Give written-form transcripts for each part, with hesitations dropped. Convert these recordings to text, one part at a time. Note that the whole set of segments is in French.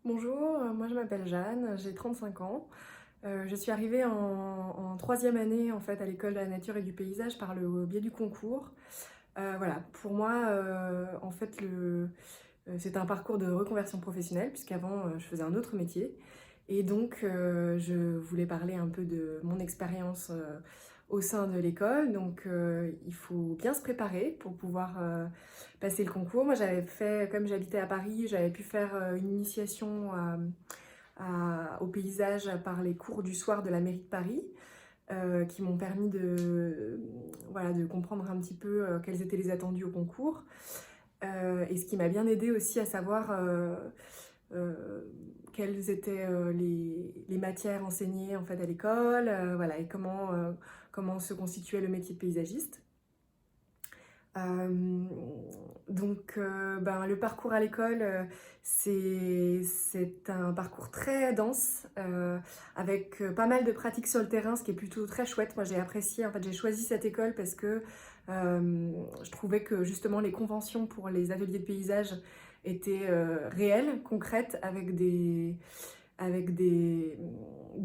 Bonjour, moi je m'appelle Jeanne, j'ai 35 ans. Je suis arrivée en troisième année en fait à l'école de la nature et du paysage par le biais du concours. Voilà, pour moi en fait c'est un parcours de reconversion professionnelle puisqu'avant je faisais un autre métier et donc je voulais parler un peu de mon expérience au sein de l'école. Donc il faut bien se préparer pour pouvoir passer le concours. Moi j'avais fait, comme j'habitais à Paris, j'avais pu faire une initiation au paysage par les cours du soir de la mairie de Paris, qui m'ont permis voilà, de comprendre un petit peu quels étaient les attendus au concours. Et ce qui m'a bien aidé aussi à savoir quelles étaient les matières enseignées en fait à l'école, voilà, et comment se constituait le métier de paysagiste. Euh, le parcours à l'école, c'est un parcours très dense, avec pas mal de pratiques sur le terrain, ce qui est plutôt très chouette. Moi, j'ai apprécié, en fait, j'ai choisi cette école parce que je trouvais que justement les conventions pour les ateliers de paysage étaient réelles, concrètes, avec des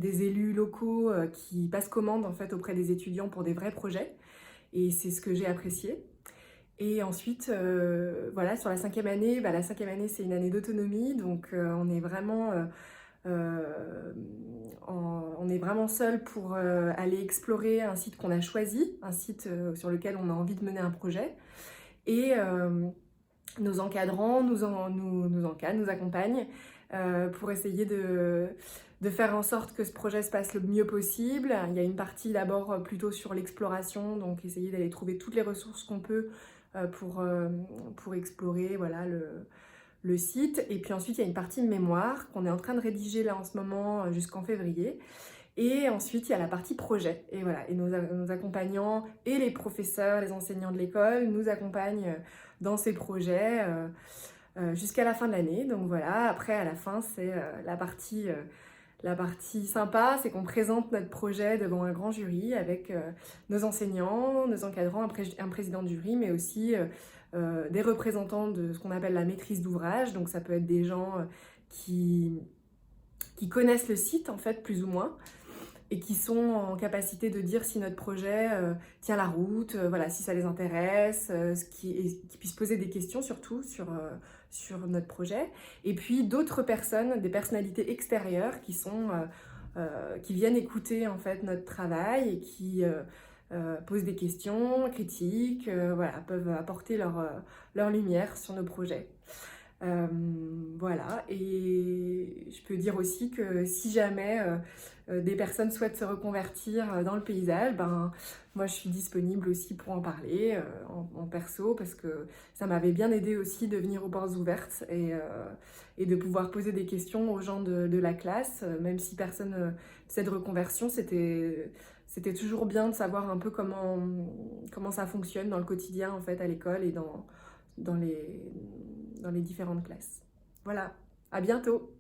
élus locaux qui passent commande en fait auprès des étudiants pour des vrais projets. Et c'est ce que j'ai apprécié. Et ensuite, voilà, sur la cinquième année, la cinquième année c'est une année d'autonomie, donc euh, on est vraiment seul pour aller explorer un site qu'on a choisi, un site sur lequel on a envie de mener un projet. Et nos encadrants nous encadrent, nous accompagnent pour essayer de faire en sorte que ce projet se passe le mieux possible. Il y a une partie d'abord plutôt sur l'exploration, donc essayer d'aller trouver toutes les ressources qu'on peut pour explorer voilà, le site. Et puis ensuite, il y a une partie de mémoire qu'on est en train de rédiger là en ce moment jusqu'en février. Et ensuite, il y a la partie projet. Et voilà, et nos accompagnants et les professeurs, les enseignants de l'école nous accompagnent dans ces projets jusqu'à la fin de l'année. Donc voilà, après, à la fin, c'est la partie sympa, c'est qu'on présente notre projet devant un grand jury avec nos enseignants, nos encadrants, un président de jury, mais aussi des représentants de ce qu'on appelle la maîtrise d'ouvrage. Donc ça peut être des gens qui connaissent le site, en fait, plus ou moins, et qui sont en capacité de dire si notre projet tient la route, voilà, si ça les intéresse, et qui puissent poser des questions surtout sur notre projet. Et puis d'autres personnes, des personnalités extérieures qui viennent écouter en fait notre travail et qui posent des questions, critiquent, voilà, peuvent apporter leur lumière sur nos projets. Voilà, et je peux dire aussi que si jamais des personnes souhaitent se reconvertir dans le paysage, moi je suis disponible aussi pour en parler en perso, parce que ça m'avait bien aidé aussi de venir aux portes ouvertes et de pouvoir poser des questions aux gens de la classe, même si personne faisait de reconversion, c'était toujours bien de savoir un peu comment ça fonctionne dans le quotidien en fait à l'école et dans les différentes classes. Voilà, à bientôt!